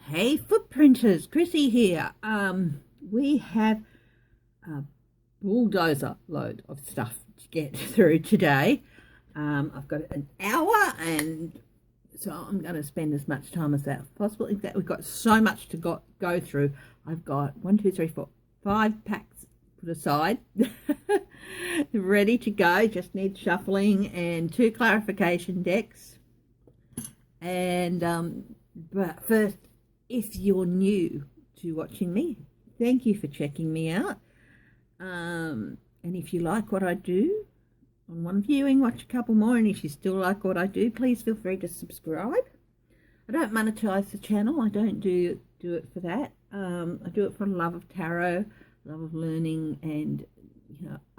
Hey footprinters, Chrissy here. We have a bulldozer load of stuff to get through today. I've got an hour, and so I'm going to spend as much time as that possible. In fact, we've got so much to go through. I've got 5 packs put aside, ready to go. Just need shuffling and 2 clarification decks. And but first, if you're new to watching me, thank you for checking me out. And if you like what I do, on one viewing, watch a couple more. And if you still like what I do, please feel free to subscribe. I don't monetize the channel. I don't do it for that. I do it for love of tarot, love of learning, and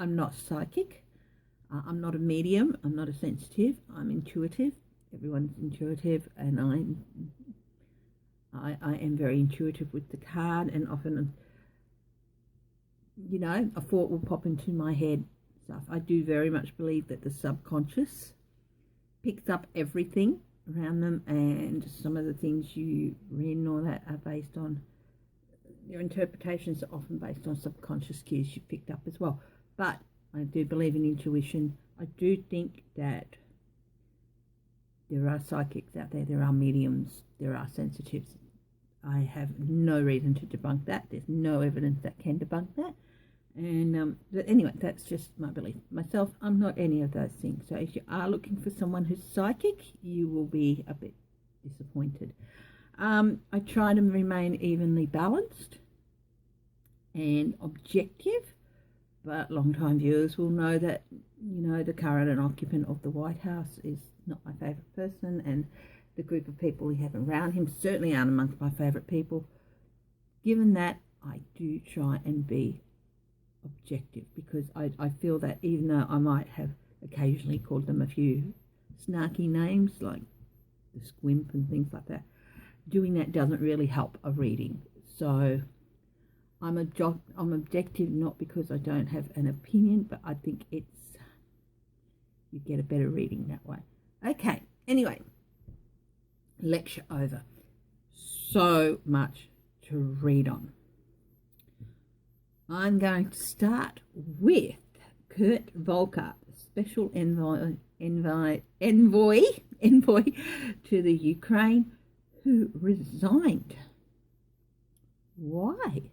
I'm not psychic. I'm not a medium. I'm not a sensitive. I'm intuitive. Everyone's intuitive, and I am very intuitive with the card, and often, a thought will pop into my head. Stuff. I do very much believe that the subconscious picks up everything around them, and some of the things you read and all that are based on, your interpretations are often based on subconscious cues you picked up as well. But I do believe in intuition. I do think that there are psychics out there, there are mediums, there are sensitives. I have no reason to debunk that. There's no evidence that can debunk that. And but anyway, that's just my belief. Myself, I'm not any of those things. So if you are looking for someone who's psychic, you will be a bit disappointed. I try to remain evenly balanced and objective, but long-time viewers will know that, the current and occupant of the White House is not my favourite person, and the group of people we have around him certainly aren't amongst my favourite people. Given that, I do try and be objective, because I feel that even though I might have occasionally called them a few snarky names like the squimp and things like that, doing that doesn't really help a reading. So I'm objective, not because I don't have an opinion, but I think you get a better reading that way. Okay, anyway, lecture over. So much to read on. I'm going to start with Kurt Volker, special envoy to the Ukraine, who resigned. Why?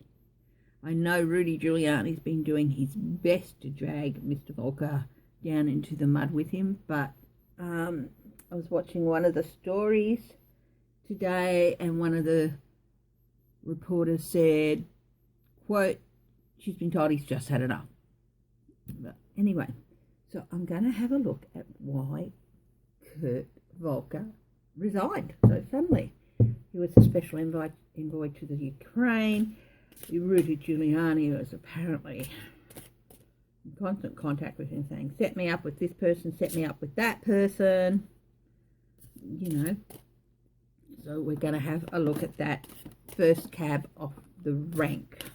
I know Rudy Giuliani's been doing his best to drag Mr. Volker down into the mud with him, but I was watching one of the stories today, and one of the reporters said, quote, she's been told he's just had enough. But anyway, so I'm going to have a look at why Kurt Volker resigned so suddenly. He was a special envoy to the Ukraine. Rudy Giuliani was apparently in constant contact with him, saying, set me up with this person, set me up with that person, So we're going to have a look at that first cab off the rank.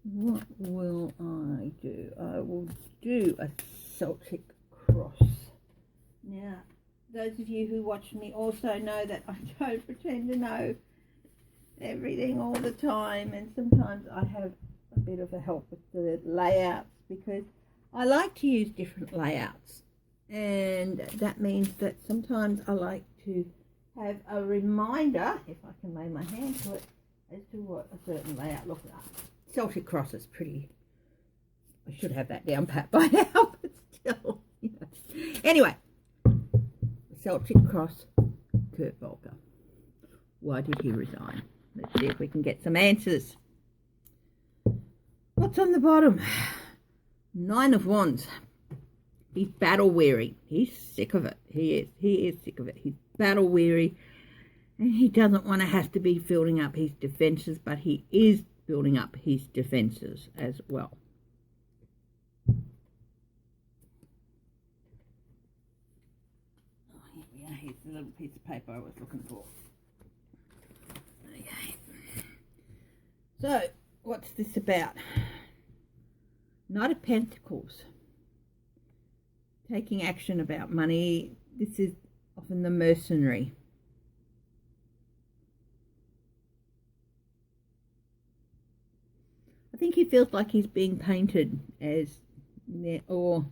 What will I do? I will do a Celtic cross. Now, those of you who watch me also know that I don't pretend to know everything all the time, and sometimes I have a bit of a help with the layouts, because I like to use different layouts, and that means that sometimes I like to have a reminder, if I can lay my hand to it, as to what a certain layout looks like. Celtic cross is pretty, I should have that down pat by now, but still, Anyway, Celtic cross, Kurt Volker. Why did he resign? Let's see if we can get some answers. What's on the bottom? 9 of Wands. He's battle weary. He's sick of it. He is sick of it. He's battle weary, and he doesn't want to have to be building up his defenses, but he is building up his defenses as well. Oh, here we are. Here's the little piece of paper I was looking for. Okay. So, what's this about? Knight of Pentacles. taking action about money. This is often the mercenary. I think he feels like he's being painted as, or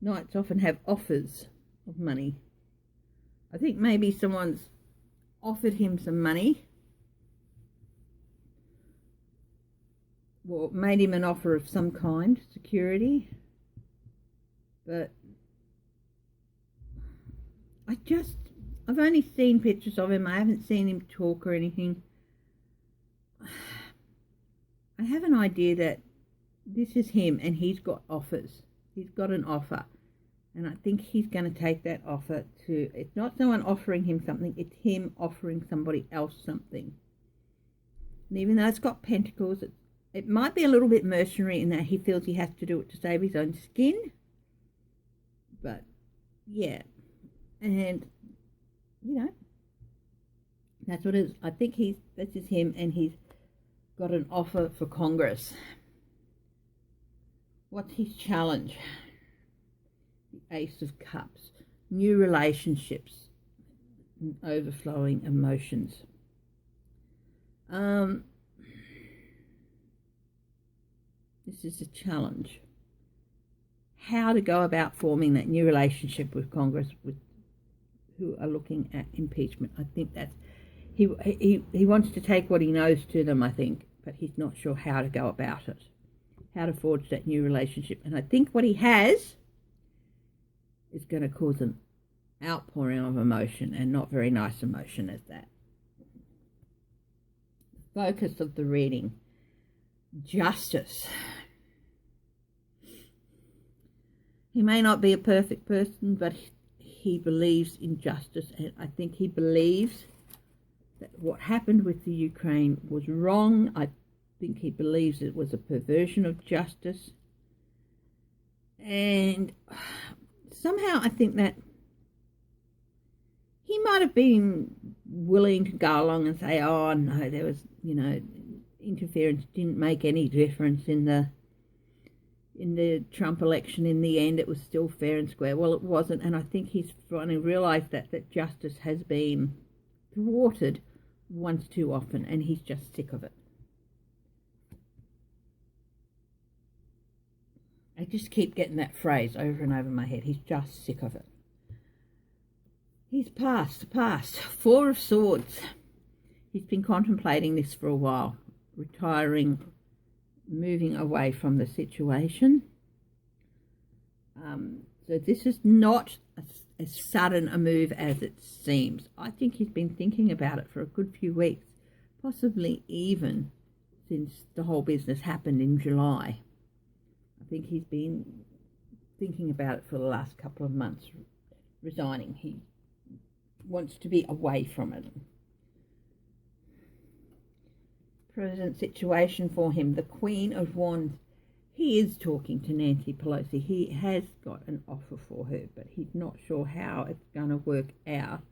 knights often have offers of money. I think maybe someone's offered him some money, or made him an offer of some kind, security, but I've only seen pictures of him. I haven't seen him talk or anything. I have an idea that this is him and he's got offers. He's got an offer. And I think he's going to take that offer to, it's not someone offering him something, it's him offering somebody else something. And even though it's got pentacles, it might be a little bit mercenary in that he feels he has to do it to save his own skin. But, yeah. And, you know, that's what it is. I think this is him and he's got an offer for Congress. What's his challenge? The Ace of Cups, new relationships, and overflowing emotions. This is a challenge. How to go about forming that new relationship with Congress, with who are looking at impeachment. I think that's he wants to take what he knows to them, I think, but he's not sure how to go about it, how to forge that new relationship. And I think what he has is going to cause an outpouring of emotion, and not very nice emotion as that. The focus of the reading, justice. He may not be a perfect person, but he believes in justice, and I think he believes that what happened with the Ukraine was wrong. I think he believes it was a perversion of justice, and somehow I think that he might have been willing to go along and say, oh no, there was, interference didn't make any difference in the Trump election. In the end, it was still fair and square. Well, it wasn't, and I think he's finally realised that justice has been thwarted once too often, and he's just sick of it. I just keep getting that phrase over and over in my head. He's just sick of it. He's past. Four of Swords. He's been contemplating this for a while, retiring, moving away from the situation. So this is not as sudden a move as it seems. I think he's been thinking about it for a good few weeks, possibly even since the whole business happened in July. I think he's been thinking about it for the last couple of months, resigning. He wants to be away from it. Present situation for him, the Queen of Wands. He is talking to Nancy Pelosi. He has got an offer for her, but he's not sure how it's going to work out,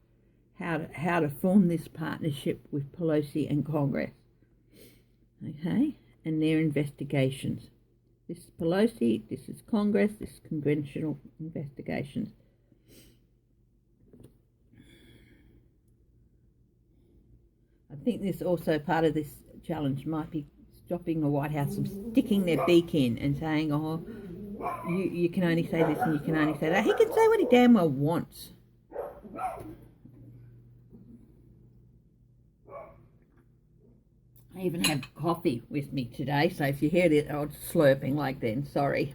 how to form this partnership with Pelosi and Congress. Okay, and their investigations. This is Pelosi, this is Congress, this is congressional investigations. I think this also, part of this challenge might be stopping the White House from sticking their beak in and saying, oh, you can only say this and you can only say that. He can say what he damn well wants. I even have coffee with me today, so if you hear it, I'm slurping like then, sorry.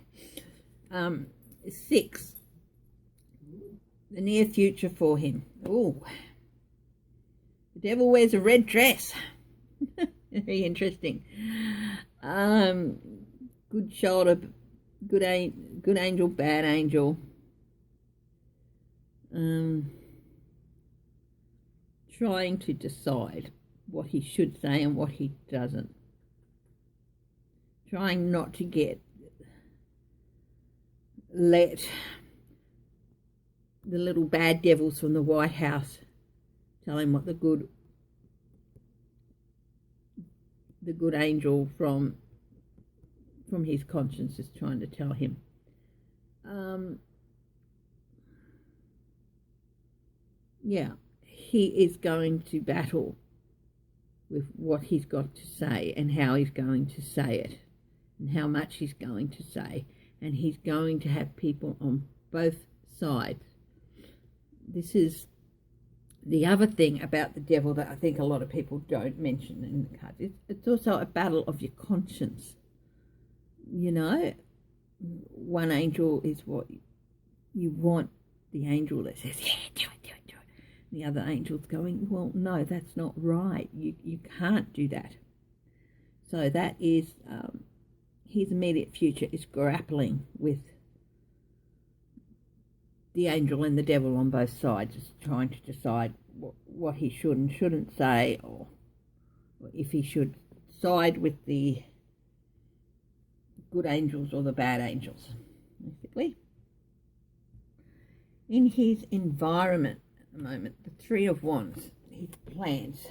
6, the near future for him. Ooh, the devil wears a red dress. Very interesting. Good shoulder, good angel, bad angel. Trying to decide what he should say and what he doesn't. Trying not to let the little bad devils from the White House tell him what the good angel from from his conscience is trying to tell him. Yeah, he is going to battle with what he's got to say and how he's going to say it and how much he's going to say, and he's going to have people on both sides. This is the other thing about the devil that I think a lot of people don't mention in the cards. It's also a battle of your conscience. You know, one angel is what you want, the angel that says, yeah, do it. The other angel's going, well, no, that's not right. You can't do that. So that is, his immediate future is grappling with the angel and the devil on both sides, just trying to decide what he should and shouldn't say, or if he should side with the good angels or the bad angels, basically. In his environment at the moment, the Three of Wands, his plans.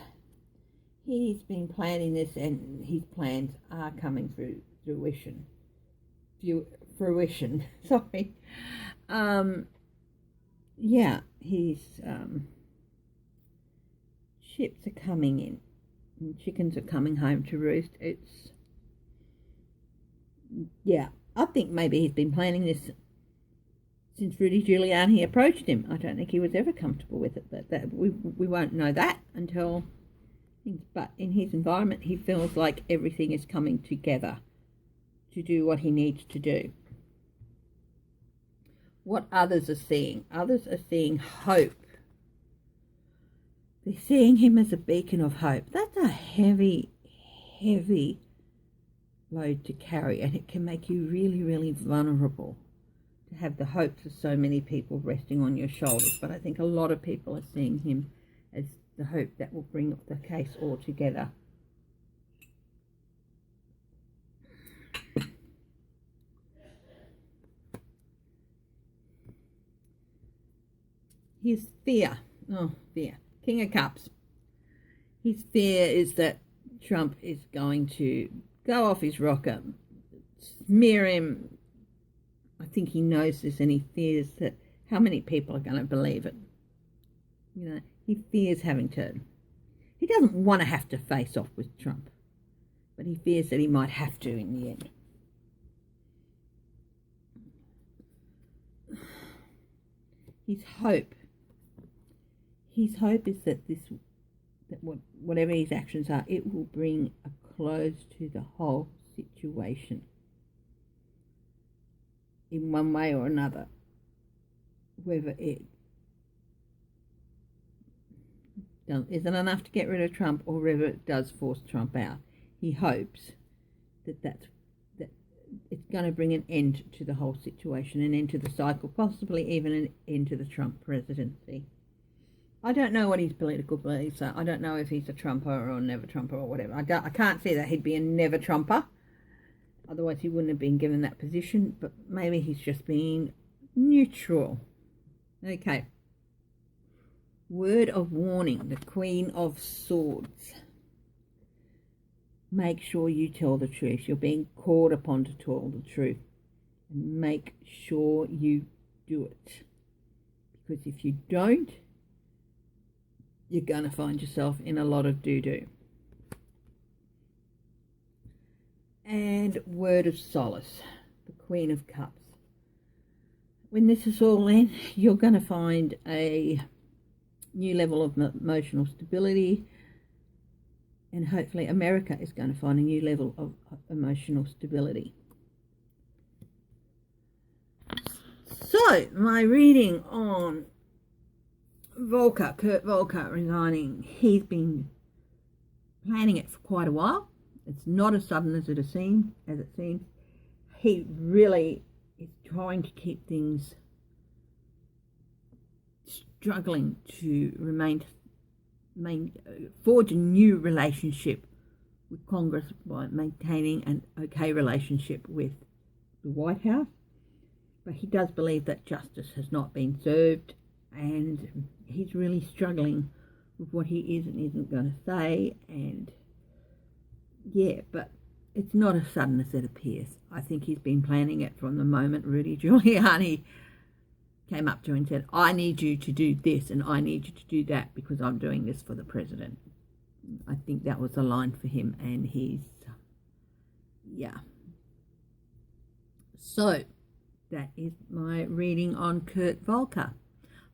He's been planning this, and his plans are coming through fruition. Sorry. Yeah, his ships are coming in, and chickens are coming home to roost. I think maybe he's been planning this since Rudy Giuliani approached him. I don't think he was ever comfortable with it, but we won't know that until things. But in his environment, he feels like everything is coming together to do what he needs to do. What others are seeing hope. They're seeing him as a beacon of hope. That's a heavy, heavy load to carry, and it can make you really, really vulnerable to have the hopes of so many people resting on your shoulders. But I think a lot of people are seeing him as the hope that will bring the case all together. His fear. King of Cups. His fear is that Trump is going to go off his rocker, smear him. I think he knows this, and he fears that how many people are going to believe it. You know, he fears having to. He doesn't want to have to face off with Trump, but he fears that he might have to in the end. His hope is that whatever his actions are, it will bring a close to the whole situation in one way or another, whether it isn't enough to get rid of Trump or whether it does force Trump out. He hopes that it's going to bring an end to the whole situation, an end to the cycle, possibly even an end to the Trump presidency. I don't know what his political beliefs are. I don't know if he's a Trumper or a never Trumper or whatever. I can't see that he'd be a never Trumper. Otherwise he wouldn't have been given that position. But maybe he's just being neutral. Okay. Word of warning. The Queen of Swords. Make sure you tell the truth. You're being called upon to tell the truth. And make sure you do it. Because if you don't, you're going to find yourself in a lot of doo-doo. And word of solace, the Queen of Cups. When this is all in, you're going to find a new level of emotional stability, and hopefully America is going to find a new level of emotional stability. So, my reading on Kurt Volker resigning. He's been planning it for quite a while. It's not as sudden as it seems. He really is trying to keep things struggling to forge a new relationship with Congress by maintaining an okay relationship with the White House. But he does believe that justice has not been served, and he's really struggling with what he is and isn't going to say. And yeah, but it's not as sudden as it appears. I think he's been planning it from the moment Rudy Giuliani came up to him and said, I need you to do this and I need you to do that because I'm doing this for the president. I think that was a line for him, and he's, yeah. So, that is my reading on Kurt Volker.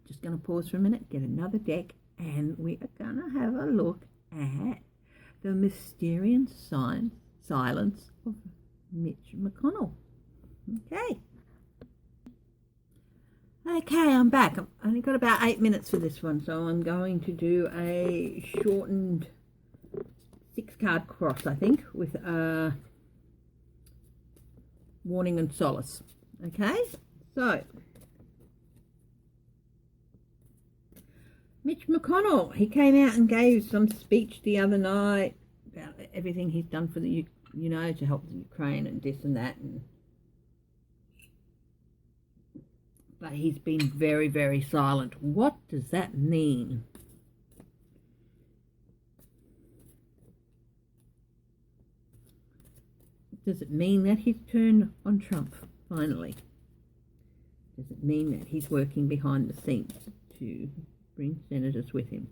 Just going to pause for a minute, get another deck, and we are going to have a look at the mysterious silence of Mitch McConnell. Okay, I'm back. I've only got about 8 minutes for this one, so I'm going to do a shortened 6-card cross, I think, with warning and solace. Okay, so Mitch McConnell, he came out and gave some speech the other night about everything he's done for the, to help the Ukraine and this and that, but he's been very, very silent. What does that mean? Does it mean that he's turned on Trump, finally? Does it mean that he's working behind the scenes to bring senators with him?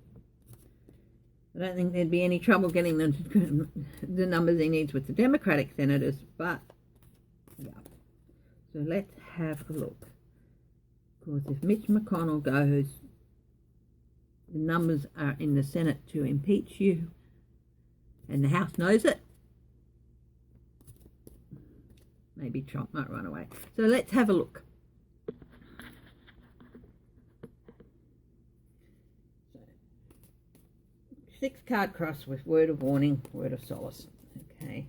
I don't think there'd be any trouble getting the numbers he needs with the Democratic senators, but yeah. So let's have a look. Because if Mitch McConnell goes, the numbers are in the Senate to impeach you, and the House knows it, maybe Trump might run away. So let's have a look. 6-card cross with word of warning, word of solace. Okay.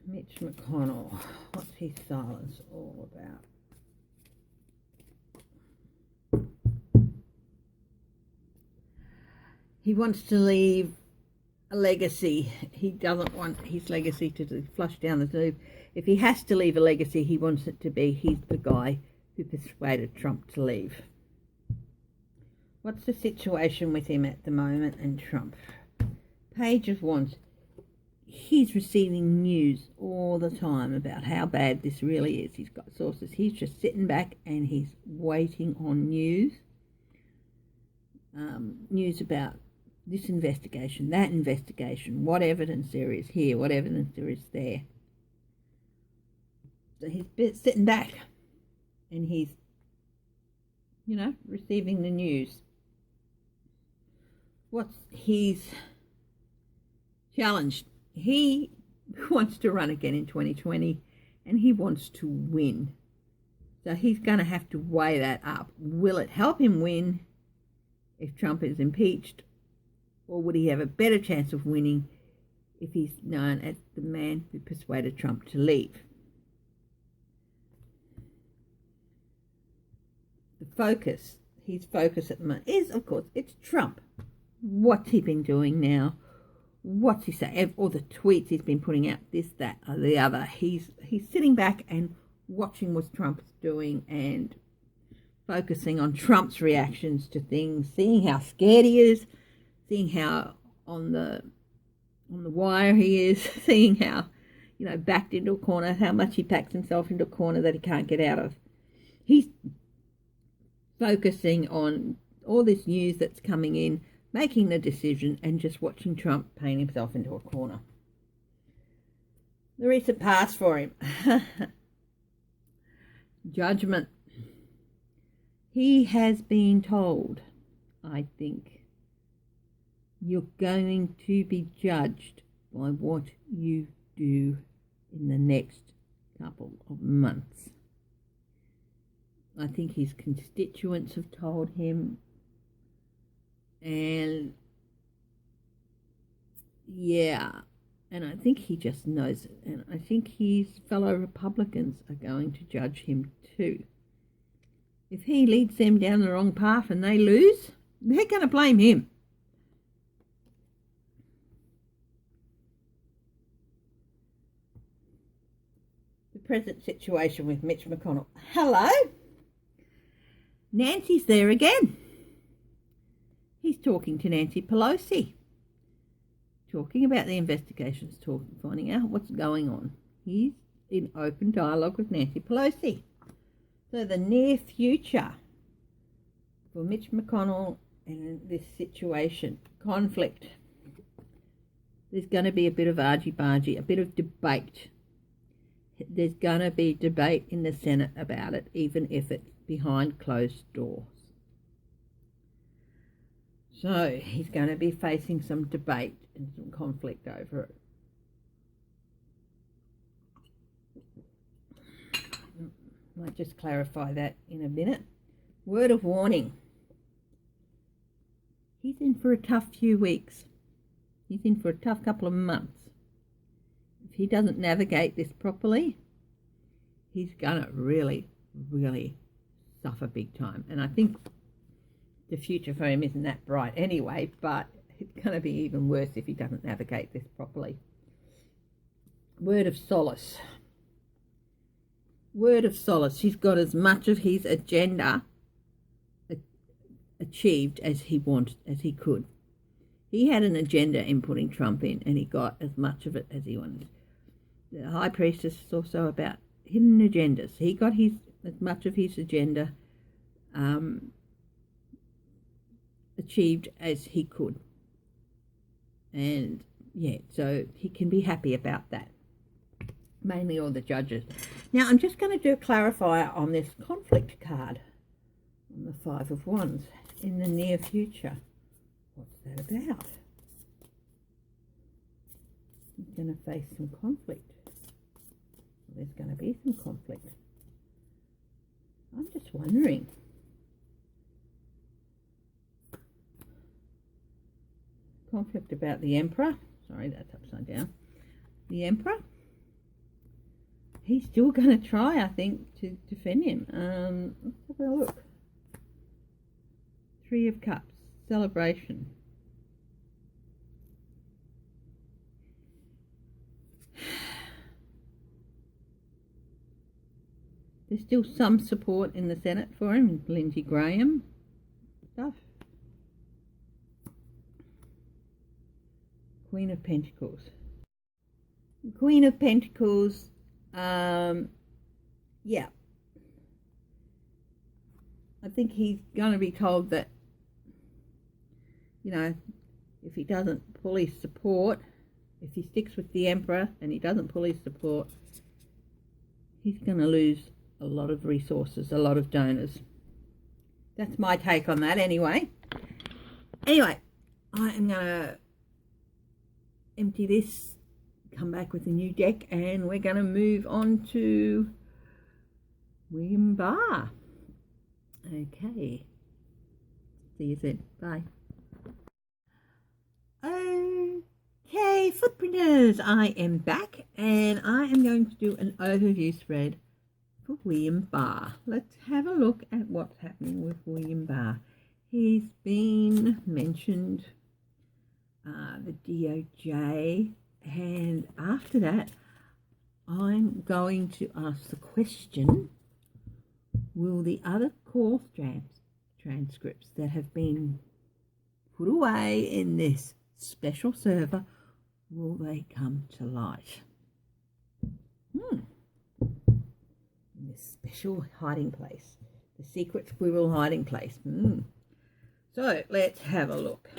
Mitch McConnell, what's his silence all about? He wants to leave a legacy. He doesn't want his legacy to flush down the tube. If he has to leave a legacy, he wants it to be he's the guy who persuaded Trump to leave. What's the situation with him at the moment and Trump? Page of Wands. He's receiving news all the time about how bad this really is. He's got sources. He's just sitting back and he's waiting on news. News about this investigation, that investigation, what evidence there is here, what evidence there is there. So he's sitting back and he's, receiving the news. What's his challenge? He wants to run again in 2020 and he wants to win. So he's going to have to weigh that up. Will it help him win if Trump is impeached? Or would he have a better chance of winning if he's known as the man who persuaded Trump to leave? The focus, his focus at the moment is, of course, it's Trump. What's he been doing now? What's he saying? All the tweets he's been putting out, this, that, or the other. He's sitting back and watching what Trump's doing and focusing on Trump's reactions to things, seeing how scared he is, seeing how on the wire he is, seeing how, backed into a corner, how much he backs himself into a corner that he can't get out of. He's focusing on all this news that's coming in, making the decision, and just watching Trump paint himself into a corner. The recent past for him. Judgment. He has been told, I think, you're going to be judged by what you do in the next couple of months. I think his constituents have told him, and I think he just knows it, and I think his fellow Republicans are going to judge him too. If he leads them down the wrong path and they lose, they're going to blame him. The present situation with Mitch McConnell. Hello? Nancy's there again. He's talking to Nancy Pelosi, talking about the investigations, finding out what's going on. He's in open dialogue with Nancy Pelosi. So the near future for Mitch McConnell and this situation, conflict. There's going to be a bit of argy-bargy, a bit of debate. There's going to be debate in the Senate about it, even if it's behind closed doors. So he's going to be facing some debate and some conflict over it. Might just clarify that in a minute. Word of warning. He's in for a tough few weeks. He's in for a tough couple of months. If he doesn't navigate this properly, he's going to really, really suffer big time. And I think the future for him isn't that bright anyway, but it's going to be even worse if he doesn't navigate this properly. Word of solace. Word of solace. He's got as much of his agenda achieved as he could. He had an agenda in putting Trump in, and he got as much of it as he wanted. The High Priestess is also about hidden agendas. He got as much of his agenda achieved as he could. And yeah, so he can be happy about that. Mainly all the judges. Now I'm just going to do a clarifier on this conflict card, on the Five of Wands, in the near future. What's that about? He's going to face some conflict. There's going to be some conflict. I'm just wondering. Conflict about the Emperor. Sorry, that's upside down. The Emperor. He's still going to try, I think, to defend him. Let's have a look. Three of Cups. Celebration. There's still some support in the Senate for him. Lindsey Graham stuff. Queen of Pentacles. Queen of Pentacles, yeah. I think he's going to be told that, you know, if he doesn't pull his support, if he sticks with the Emperor and he doesn't pull his support, he's going to lose a lot of resources, a lot of donors. That's my take on that anyway. Anyway, I am going to empty this, come back with a new deck, and we're going to move on to William Barr. Okay. See you soon. Bye. Okay, footprinters, I am back and I am going to do an overview spread for William Barr. Let's have a look at what's happening with William Barr. He's been mentioned, the DOJ, and after that I'm going to ask the question, will the other call transcripts that have been put away in this special server, will they come to light? In this special hiding place, the secret squirrel hiding place. So let's have a look.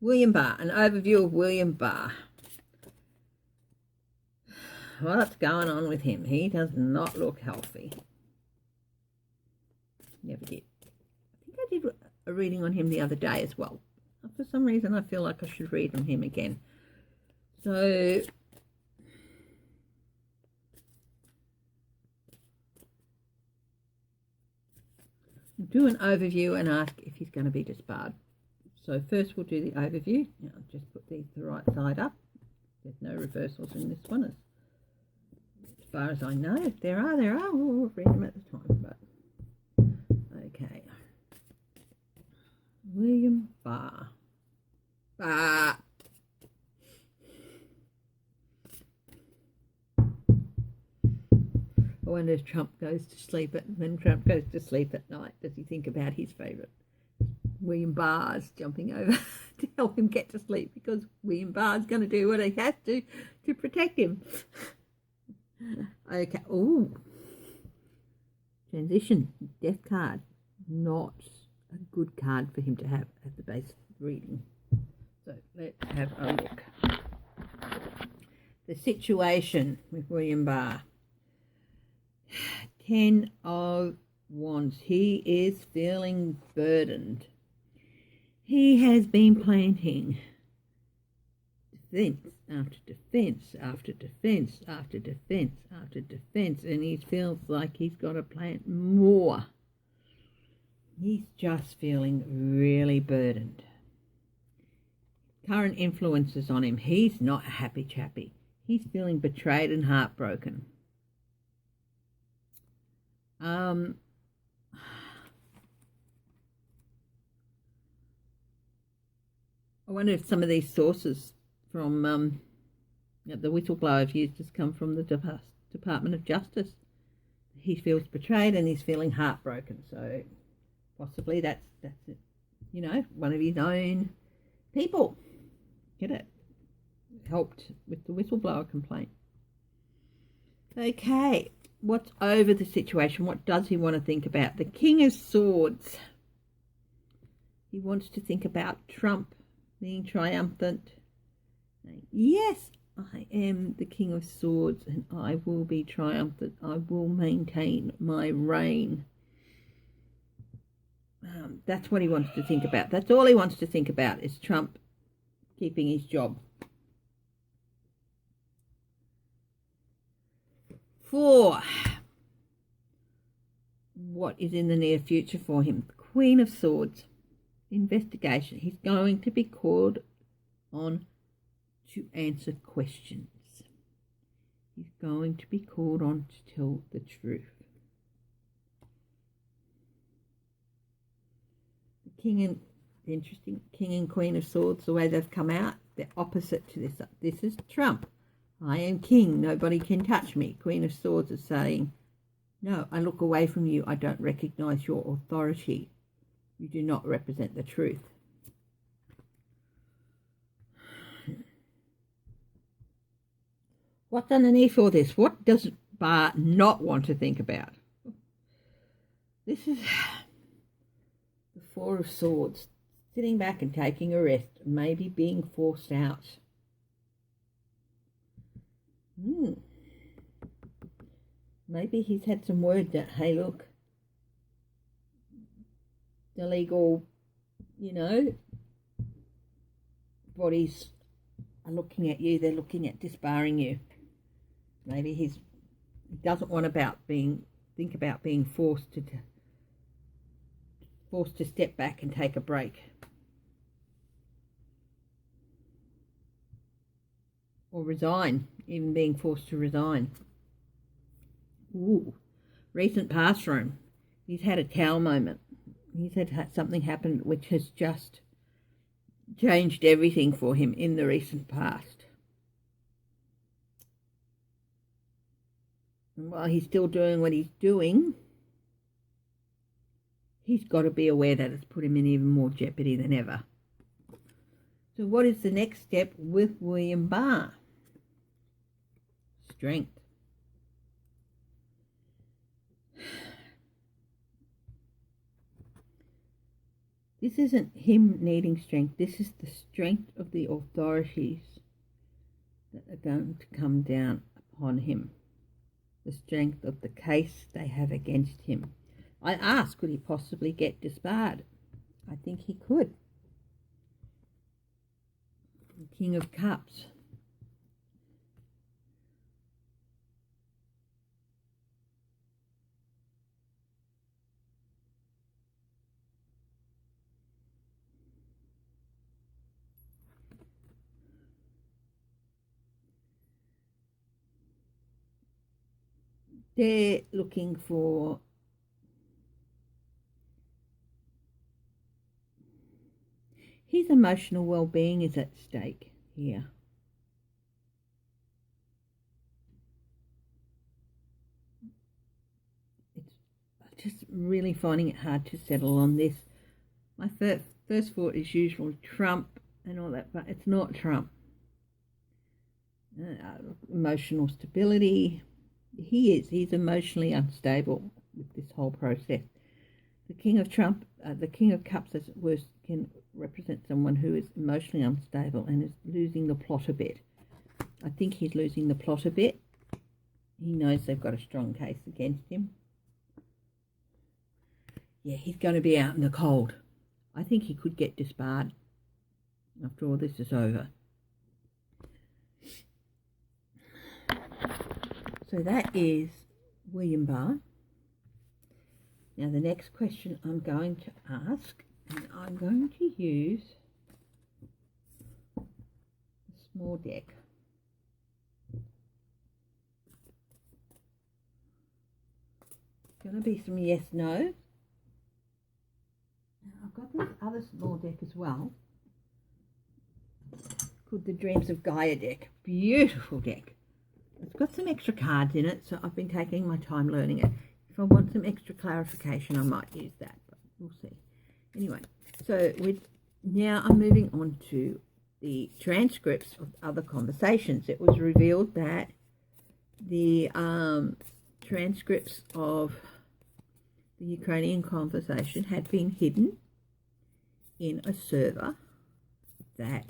William Barr, an overview of William Barr. What's going on with him? He does not look healthy. Never did. I think I did a reading on him the other day as well. For some reason I feel like I should read on him again. So do an overview and ask if he's going to be disbarred. So first we'll do the overview. Now I'll just put these the right side up. There's no reversals in this one, as far as I know. If there are, there are. We'll read them at the time. But okay. William Barr. Barr. I wonder if Trump goes to sleep when Trump goes to sleep at night, does he think about his favourite William Barr's jumping over to help him get to sleep because William Barr's going to do what he has to protect him. Okay. Oh, transition, death card. Not a good card for him to have at the base reading. So let's have a look. The situation with William Barr. 10 of Wands. He is feeling burdened. He has been planting defense after defense after defense after defense after defense, and he feels like he's got to plant more. He's just feeling really burdened. Current influences on him. He's not a happy chappy. He's feeling betrayed and heartbroken. I wonder if some of these sources from the whistleblower I've used has come from the Department of Justice. He feels betrayed and he's feeling heartbroken. So possibly that's it. You know, one of his own people. Get it? Helped with the whistleblower complaint. Okay, what's over the situation? What does he want to think about? The King of Swords. He wants to think about Trump being triumphant. Yes, I am the King of Swords and I will be triumphant. I will maintain my reign. That's what he wants to think about. That's all he wants to think about is Trump keeping his job. 4. What is in the near future for him? Queen of Swords. Investigation. He's going to be called on to answer questions. He's going to be called on to tell the truth. The King and Queen of Swords, the way they've come out, they're opposite to this. This is Trump. I am king. Nobody can touch me. Queen of Swords is saying, no, I look away from you. I don't recognize your authority. You do not represent the truth. What's underneath all this? What does Barr not want to think about? This is the 4 of Swords. Sitting back and taking a rest. Maybe being forced out. Maybe he's had some word that, hey, look, the legal, bodies are looking at you. They're looking at disbarring you. Maybe he doesn't want think about being forced to step back and take a break. Or resign, even being forced to resign. Ooh, recent past room. He's had a Tower moment. He's had something happen which has just changed everything for him in the recent past. And while he's still doing what he's doing, he's got to be aware that it's put him in even more jeopardy than ever. So what is the next step with William Barr? Strength. This isn't him needing strength. This is the strength of the authorities that are going to come down upon him. The strength of the case they have against him. I asked, could he possibly get disbarred? I think he could. The King of Cups. They're looking for his emotional well-being is at stake here. It's just really finding it hard to settle on this. My first thought is usually Trump and all that, but it's not Trump. Emotional stability. He's emotionally unstable with this whole process. The King of Cups as worst can represent someone who is emotionally unstable and is losing the plot a bit. I think he's losing the plot a bit. He knows they've got a strong case against him. Yeah, he's going to be out in the cold. I think he could get disbarred after all this is over. So that is William Barr. Now the next question I'm going to ask, and I'm going to use a small deck. It's going to be some yes, no. I've got this other small deck as well, called the Dreams of Gaia deck. Beautiful deck. It's got some extra cards in it, so I've been taking my time learning it. If I want some extra clarification, I might use that, but we'll see. Anyway, so now I'm moving on to the transcripts of other conversations. It was revealed that the transcripts of the Ukrainian conversation had been hidden in a server that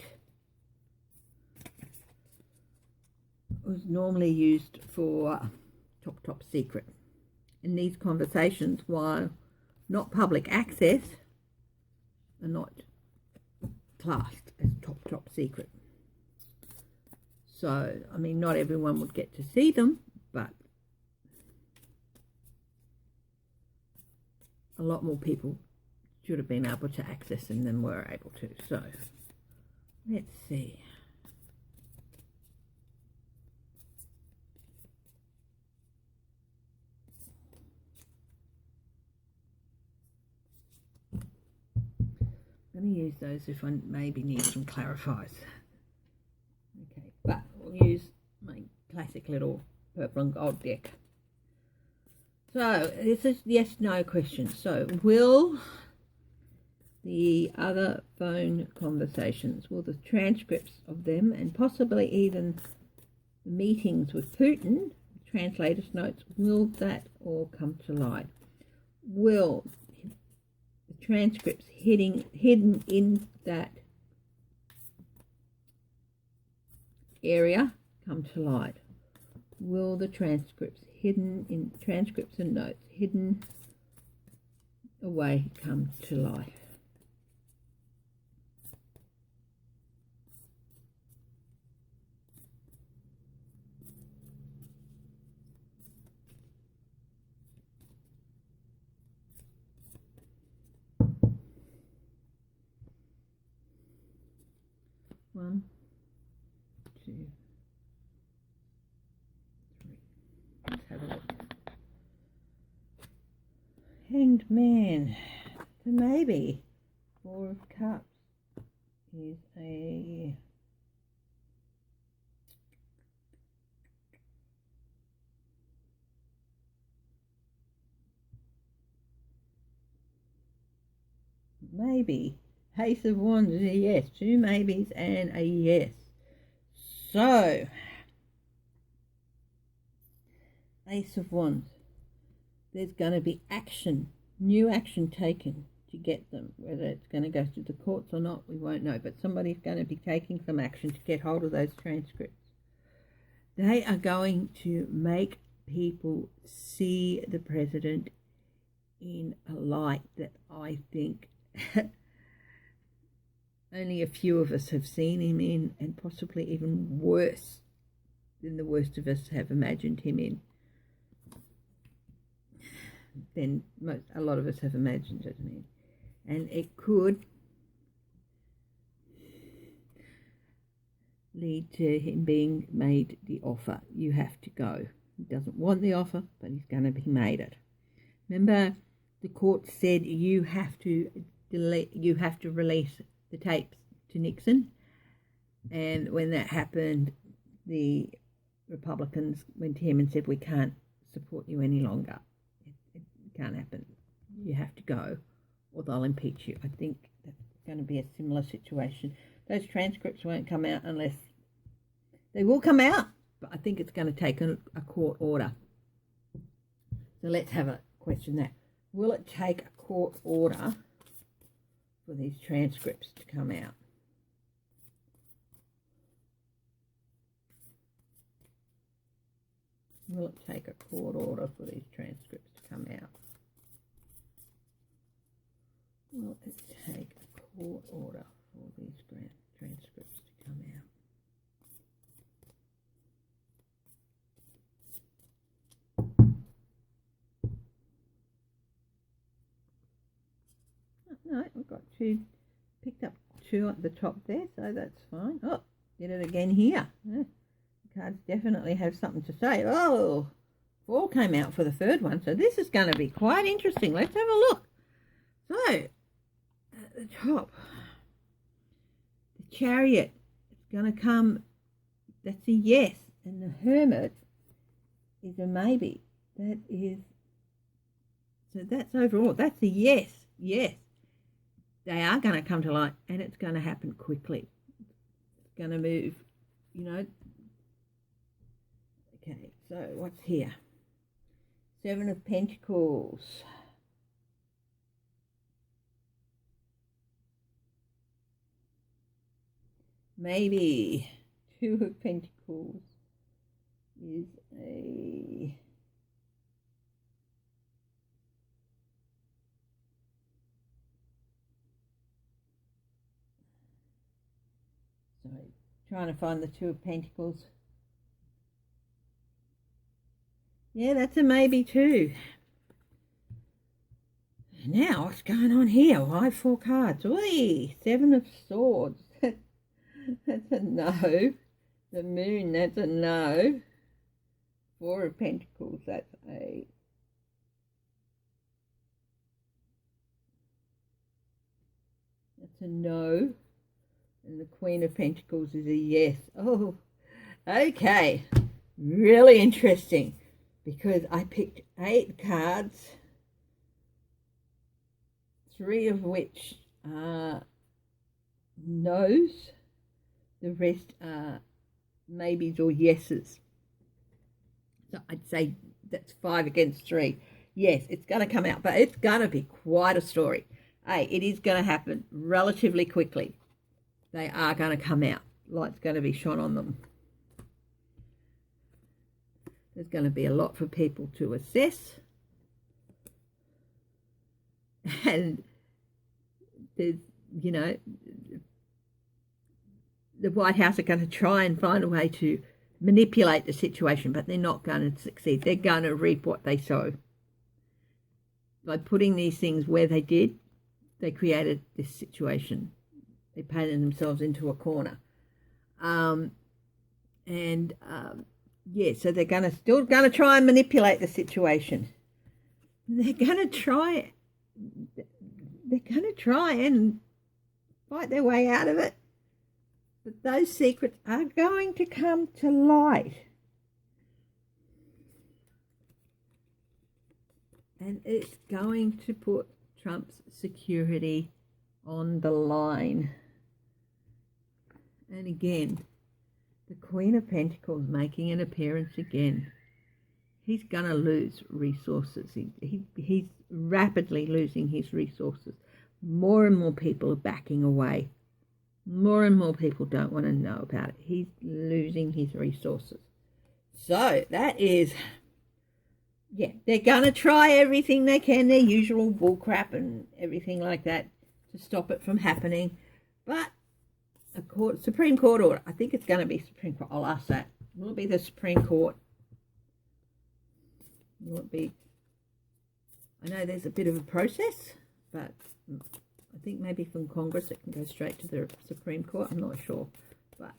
was normally used for top secret. And these conversations, while not public access, are not classed as top secret. So, I mean, not everyone would get to see them, but a lot more people should have been able to access them than were able to. So, let's see. I'm going to use those if I maybe need some clarifiers. Okay, but we'll use my classic little purple and gold deck. So this is yes, no question. So will the other phone conversations, will the transcripts of them and possibly even the meetings with Putin, translators' notes, will that all come to light? Will the transcripts hidden in that area come to light? Will the transcripts hidden in transcripts and notes hidden away come to light? One, two, three. Let's have a look. Hanged Man. So maybe Four of Cups is a maybe. Ace of Wands is a yes. Two maybes and a yes. So, Ace of Wands. There's going to be action, new action taken to get them. Whether it's going to go through the courts or not, we won't know. But somebody's going to be taking some action to get hold of those transcripts. They are going to make people see the president in a light that I think only a few of us have seen him in, and possibly even worse than the worst of us have imagined him in. Than a lot of us have imagined it in. And it could lead to him being made the offer. You have to go. He doesn't want the offer, but he's going to be made it. Remember, the court said you have to release the tapes to Nixon, and when that happened, the Republicans went to him and said, we can't support you any longer. It can't happen. You have to go or they'll impeach you. I think going to be a similar situation. Those transcripts won't come out unless they will come out, but I think it's going to take a court order. So let's have a question there. Will it take a court order for these transcripts to come out? Will it take a court order for these transcripts to come out? Will it take a court order for these transcripts to come out? No, we've got picked up two at the top there, so that's fine. Oh, did it again here. Yeah. The cards definitely have something to say. Oh, 4 came out for the third one, so this is going to be quite interesting. Let's have a look. So, at the top, the Chariot, it's going to come, that's a yes, and the Hermit is a maybe. That is, so that's overall, that's a yes, yes. They are going to come to light, and it's going to happen quickly. It's going to move, you know. Okay, so what's here? 7 of Pentacles. Maybe 2 of Pentacles is a... Sorry, trying to find the 2 of Pentacles. Yeah, that's a maybe too. Now, what's going on here? Why 4 cards? Oi, 7 of Swords. That's a no. The Moon, that's a no. 4 of Pentacles, that's a... That's a no. And the Queen of Pentacles is a yes. Oh, okay. Really interesting, because I picked 8 cards, 3 of which are no's. The rest are maybes or yeses. So I'd say that's 5 against 3. Yes, it's going to come out, but it's going to be quite a story. Hey, it is going to happen relatively quickly. They are going to come out. Light's going to be shone on them. There's going to be a lot for people to assess. And there's, you know, the White House are going to try and find a way to manipulate the situation, but they're not going to succeed. They're going to reap what they sow. By putting these things where they did, they created this situation. They painted themselves into a corner. Yeah, so they're still going to try and manipulate the situation. They're going to try and fight their way out of it. But those secrets are going to come to light. And it's going to put Trump's security on the line. And again, the Queen of Pentacles making an appearance again. He's going to lose resources. He's rapidly losing his resources. More and more people are backing away. More and more people don't want to know about it. He's losing his resources. So that is, yeah, they're going to try everything they can, their usual bullcrap and everything like that to stop it from happening. But Supreme Court order, I think it's going to be Supreme Court. I'll ask that. Will it be the Supreme Court? Will it be? I know there's a bit of a process, but I think maybe from Congress it can go straight to the Supreme Court. I'm not sure, but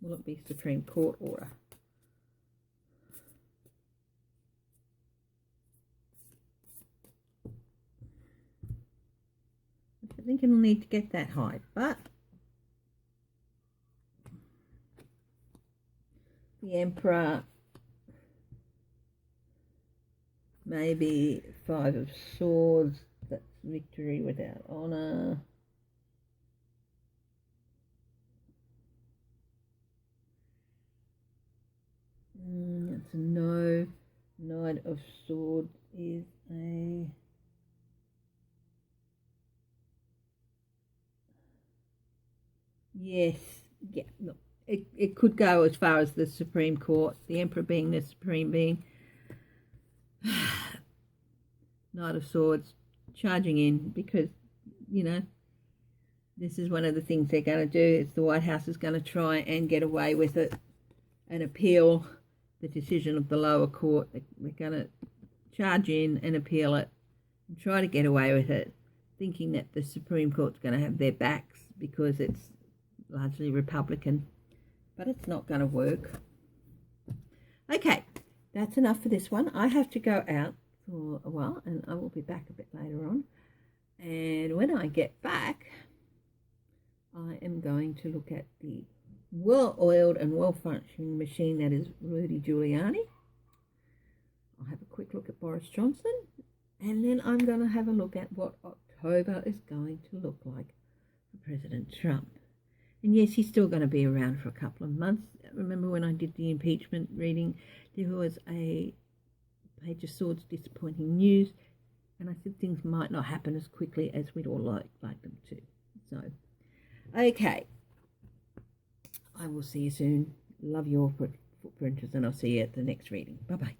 will it be Supreme Court order? I think it'll need to get that high, but the Emperor, maybe 5 of Swords, that's victory without honour. Knight of Swords is a... Yes, yeah, look, it could go as far as the Supreme Court, the Emperor being the supreme being. Knight of Swords charging in because, you know, this is one of the things they're going to do. It's the White House is going to try and get away with it and appeal the decision of the lower court. They're going to charge in and appeal it and try to get away with it, thinking that the Supreme Court's going to have their backs because it's largely Republican, but it's not going to work. Okay, that's enough for this one. I have to go out for a while and I will be back a bit later on. And when I get back, I am going to look at the well-oiled and well-functioning machine that is Rudy Giuliani. I'll have a quick look at Boris Johnson, and then I'm going to have a look at what October is going to look like for President Trump. And yes, he's still going to be around for a couple of months. Remember when I did the impeachment reading, there was a Page of Swords disappointing news, and I said things might not happen as quickly as we'd all like them to. So, okay. I will see you soon. Love your footprinters, and I'll see you at the next reading. Bye-bye.